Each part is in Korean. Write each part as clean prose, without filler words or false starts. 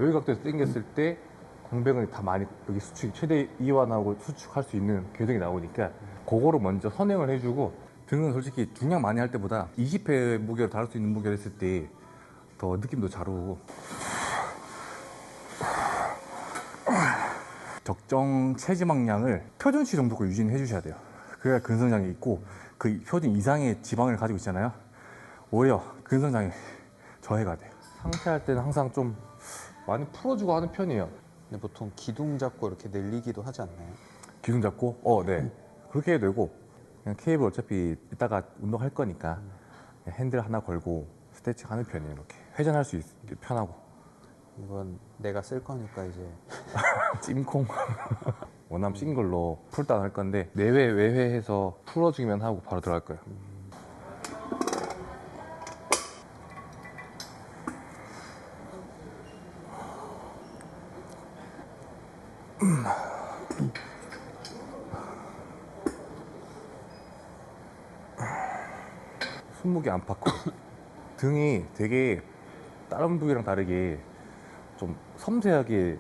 여기 각도에서 당겼을 때 광배근이 다 많이 여기 수축 최대 이완하고 수축할 수 있는 궤적이 나오니까 그거로 먼저 선행을 해주고, 등은 솔직히 중량 많이 할 때보다 20회 무게로 다룰 수 있는 무게를 했을 때 더 느낌도 잘 오고, 적정 체지방량을 표준치 정도 유지해 주셔야 돼요. 그래야 근성장이 있고, 그 표준 이상의 지방을 가지고 있잖아요. 오히려 근성장이 저해가 돼요. 상체할 때는 항상 좀 많이 풀어주고 하는 편이에요. 근데 보통 기둥 잡고 이렇게 늘리기도 하지 않나요? 기둥 잡고? 네. 그렇게 해도 되고, 그냥 케이블 어차피 이따가 운동할 거니까 그냥 핸들 하나 걸고 스트레칭 하는 편이에요. 이렇게 회전할 수 있게 편하고. 이건 내가 쓸 거니까 이제 찜콩. 원암 싱글로 풀다운 할 건데, 내외 외회 해서 풀어주기만 하고 바로 들어갈 거예요. 손목이 안팎으로. 등이 되게 다른 부위랑 다르게 좀 섬세하게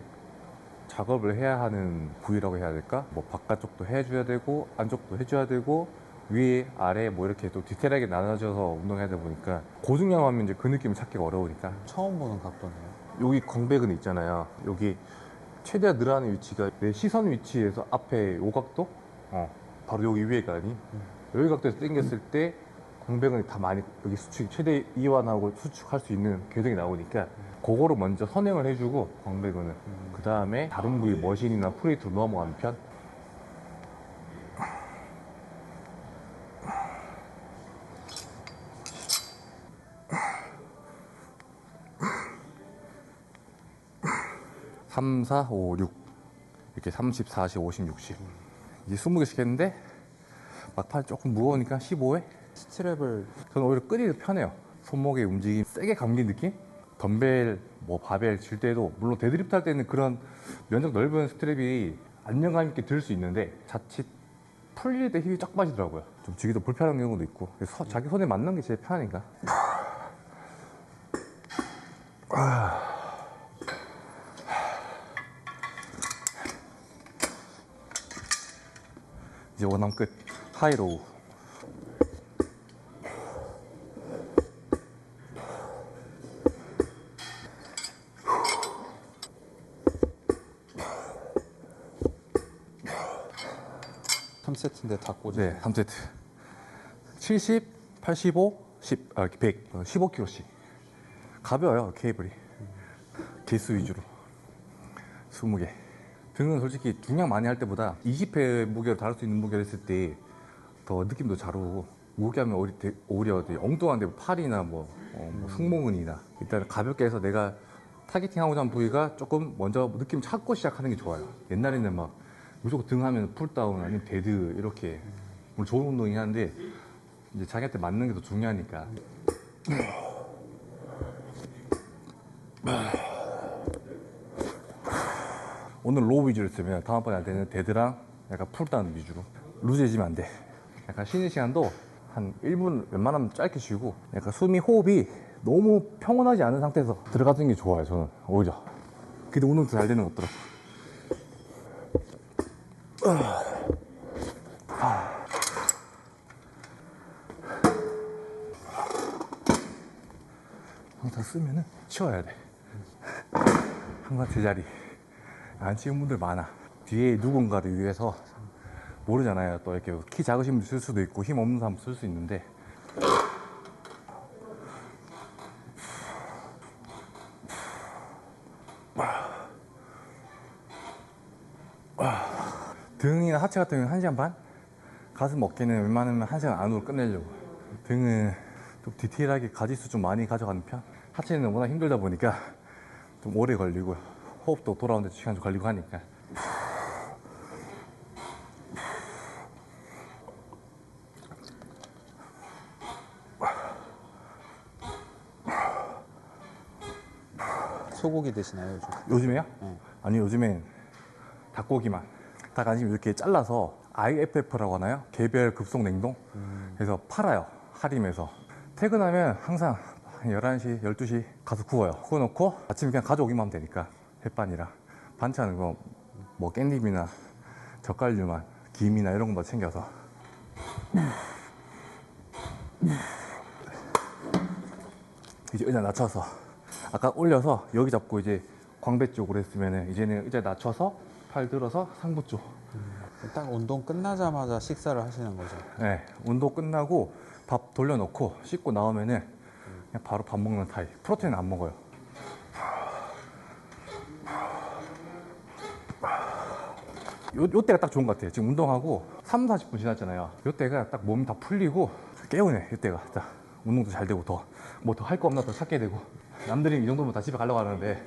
작업을 해야 하는 부위라고 해야 될까? 뭐 바깥쪽도 해줘야 되고 안쪽도 해줘야 되고 위에 아래 뭐 이렇게 또 디테일하게 나눠져서 운동해야 되다 보니까, 고중량 하면 이제 그 느낌을 찾기가 어려우니까. 처음 보는 각도네요. 여기 광배근 있잖아요. 여기 최대한 늘어나는 위치가 내 시선 위치에서 앞에 요 각도? 바로 여기 위에가 아니? 여기 각도에서 당겼을 때 광배근이 다 많이 여기 수축 최대 이완하고 수축할 수 있는 궤적이 나오니까 그거로 먼저 선행을 해주고, 광배근을 그 다음에 다른 부위 머신이나 프레이트로 넘어가는 편. (3, 4, 5, 6) 이렇게 30, 40, 50, 60 이제 20개씩 했는데 막판 조금 무거우니까 15회. 스트랩을 저는 오히려 끄기도 편해요. 손목의 움직임 세게 감긴 느낌? 덤벨, 뭐 바벨 질 때도, 물론 데드리프트 할 때는 그런 면적 넓은 스트랩이 안정감 있게 들 수 있는데, 자칫 풀릴 때 힘이 쫙 빠지더라고요. 좀 쥐기도 불편한 경우도 있고, 그래서 자기 손에 맞는 게 제일 편하니까. 이제 원암 끝. 하이로우. (3세트인데) 다 꽂아. 네, 3세트. 70, 85, 10, 100, 15kg씩. 가벼워요, 케이블이. 개수 위주로. 20개. 등은 솔직히 중량 많이 할 때보다 20회 무게로 다룰 수 있는 무게를 했을 때 더 느낌도 잘 오고, 무겁게 하면 오히려 되게 엉뚱한데, 팔이나 뭐 승모근이나 일단 가볍게 해서 내가 타겟팅하고자 하는 부위가 조금 먼저 느낌 찾고 시작하는 게 좋아요. 옛날에는 막 무조건 등 하면 풀다운 아니면 데드 이렇게, 물론 좋은 운동이긴 한데 이제 자기한테 맞는 게 더 중요하니까. 오늘 로우 위주로 쓰면 다음번에 할 때는 데드랑 약간 풀다운 위주로. 루즈해지면 안 돼. 약간 쉬는 시간도 한 1분 웬만하면 짧게 쉬고, 약간 숨이 호흡이 너무 평온하지 않은 상태에서 들어가는 게 좋아요, 저는 오히려. 그래도 운동 더 잘 되는 것 같더라고. 항상 쓰면은 치워야 돼. 항상 제자리. 안 치운 분들 많아. 뒤에 누군가를 위해서, 모르잖아요. 또 이렇게 키 작으신 분 쓸 수도 있고 힘 없는 사람 쓸 수 있는데, 등이나 하체 같은 경우는 1시간 반? 가슴 어깨는 웬만하면 1시간 안으로 끝내려고. 등은 좀 디테일하게 가지수 좀 많이 가져가는 편. 하체는 워낙 힘들다 보니까 좀 오래 걸리고, 호흡도 돌아오는데 시간 좀 걸리고 하니까. 소고기 드시나요, 요즘? 요즘에요? 네. 아니, 요즘엔 닭고기만. 닭 안심 이렇게 잘라서 IFF라고 하나요? 개별 급속 냉동? 그래서 팔아요, 할인해서. 퇴근하면 항상 11시, 12시 가서 구워요. 구워놓고 아침에 그냥 가져오기만 하면 되니까 햇반이랑 반찬은 뭐 깻잎이나 젓갈류만 김이나 이런 것만 챙겨서 이제 의자 낮춰서 아까 올려서 여기 잡고 이제 광배 쪽으로 했으면은 이제는 의자 낮춰서 팔 들어서 상부 쪽. 딱 운동 끝나자마자 식사를 하시는 거죠? 네, 운동 끝나고 밥 돌려놓고 씻고 나오면은 그냥 바로 밥 먹는 타입. 프로테인 안 먹어요. 요때가 딱 좋은 것 같아요. 지금 운동하고 3, 40분 지났잖아요. 요때가 딱 몸이 다 풀리고 깨우네. 요때가 딱 운동도 잘 되고 더 뭐 더 할 거 없나 더 찾게 되고. 남들이 이 정도면 다 집에 가려고 하는데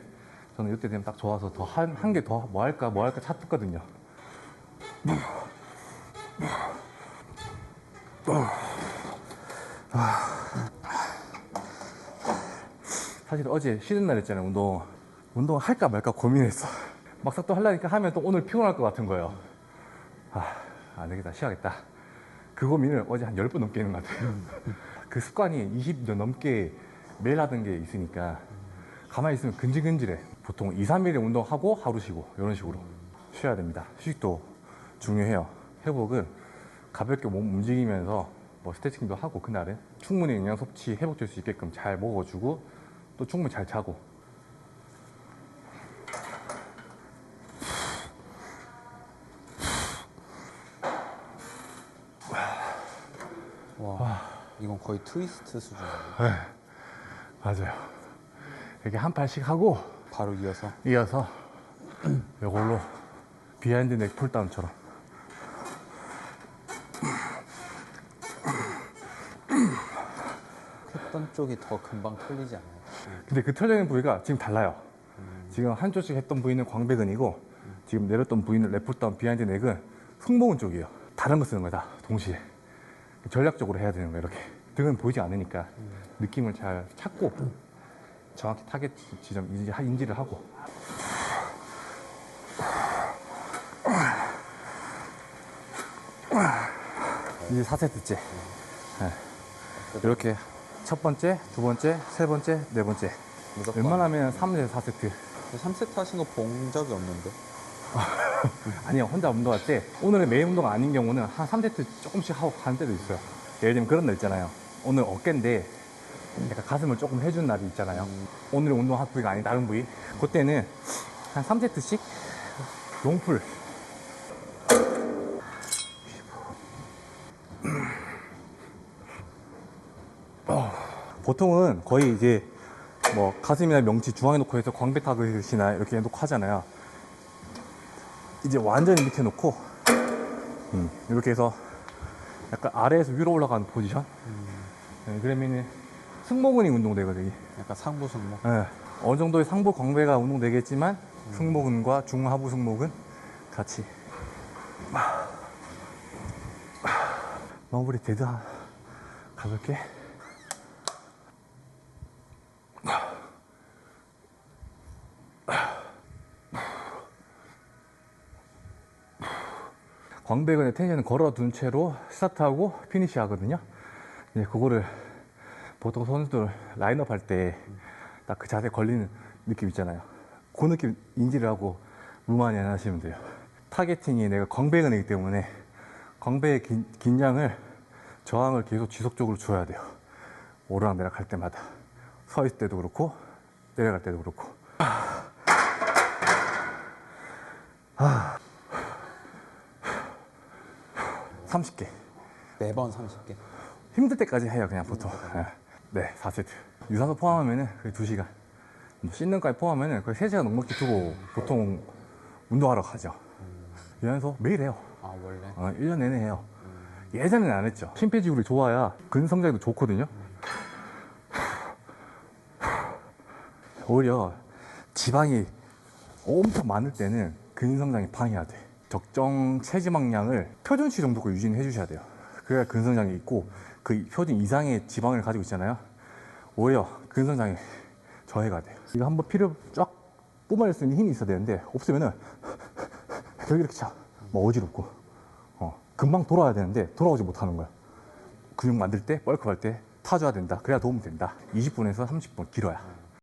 저는 요때 되면 딱 좋아서 더 한 개 더 뭐 할까 찾거든요. 사실 어제 쉬는 날 했잖아요. 운동 할까 말까 고민했어. 막상 또 하려니까 하면 또 오늘 피곤할 것 같은 거예요. 안 되겠다, 쉬어야겠다. 그 고민을 어제 한 10번 넘게 했는 것 같아요. 그 습관이 20년 넘게 매일 하던 게 있으니까 가만히 있으면 근질근질해. 보통 2, 3일에 운동하고 하루 쉬고 이런 식으로 쉬어야 됩니다. 휴식도 중요해요. 회복은 가볍게 몸 움직이면서 뭐 스트레칭도 하고 그날은 충분히 영양 섭취 회복될 수 있게끔 잘 먹어주고 또 충분히 잘 자고. 와, 이건 거의 트위스트 수준이에요. 네, 맞아요. 이렇게 한 팔씩 하고 바로 이어서 이걸로 비하인드 넥 풀다운처럼. 했던 쪽이 더 금방 풀리지 않아요? 근데 그 털리는 부위가 지금 달라요. 지금 한쪽씩 했던 부위는 광배근이고 지금 내렸던 부위는 레프다운 비하인드 넥은 승모근 쪽이에요. 다른 거 쓰는 거야 다 동시에. 전략적으로 해야 되는 거예요. 이렇게 등은 보이지 않으니까 느낌을 잘 찾고 정확히 타겟 지점 인지를 하고. 이제 4세트째. 네. 이렇게 첫 번째, 두 번째, 세 번째, 네 번째. 웬만하면 3에서 4세트. 3세트 하신 거 본 적이 없는데. 아니요, 혼자 운동할 때 오늘은 메인 운동 아닌 경우는 한 3세트 조금씩 하고 가는 때도 있어요. 예를 들면 그런 날 있잖아요. 오늘 어깨인데 약간 가슴을 조금 해준 날이 있잖아요. 오늘 운동할 부위가 아닌 다른 부위. 그때는 한 3세트씩 롱풀. 보통은 거의 이제 뭐 가슴이나 명치 중앙에 놓고 해서 광배 타겟이나 이렇게 놓고 하잖아요. 이제 완전히 밑에 놓고 이렇게 해서 약간 아래에서 위로 올라가는 포지션. 네, 그러면은 승모근이 운동되거든요. 약간 상부 승모. 네, 어느 정도의 상부 광배가 운동되겠지만 승모근과 중하부 승모근 같이 마무리 데드 가볍게. 광배근의 텐션을 걸어둔 채로 스타트하고 피니시 하거든요. 이제 그거를 보통 선수들 라인업 할 때 딱 그 자세 걸리는 느낌 있잖아요. 그 느낌 인지를 하고 무만히 안 하시면 돼요. 타겟팅이 내가 광배근이기 때문에 광배의 긴장을 저항을 계속 지속적으로 줘야 돼요. 오르락내락 할 때마다. 서 있을 때도 그렇고 내려갈 때도 그렇고. 30개. 매번 30개. 힘들 때까지 해요, 그냥 보통. 네, 4세트. 유산소 포함하면은 거의 2시간. 뭐 씻는 까지 포함하면은 거의 3시간 넉넉히 두고 보통 운동하러 가죠. 유산소 매일 해요. 아, 원래? 1년 내내 해요. 예전에는 안 했죠. 심폐지구력이 좋아야 근성장도 좋거든요. 오히려 지방이 엄청 많을 때는 근성장이 방해가 돼. 적정 체지방량을 표준치 정도 유지해 주셔야 돼요. 그래야 근성장이 있고 그 표준 이상의 지방을 가지고 있잖아요. 오히려 근성장이 저해가 돼요. 이거 한번 피를 쫙 뿜어낼 수 있는 힘이 있어야 되는데 없으면은 여기 이렇게 차. 뭐 어지럽고 금방 돌아야 되는데 돌아오지 못하는 거야. 근육 만들 때, 벌크할 때 타줘야 된다. 그래야 도움 된다. 20분에서 30분 길어야.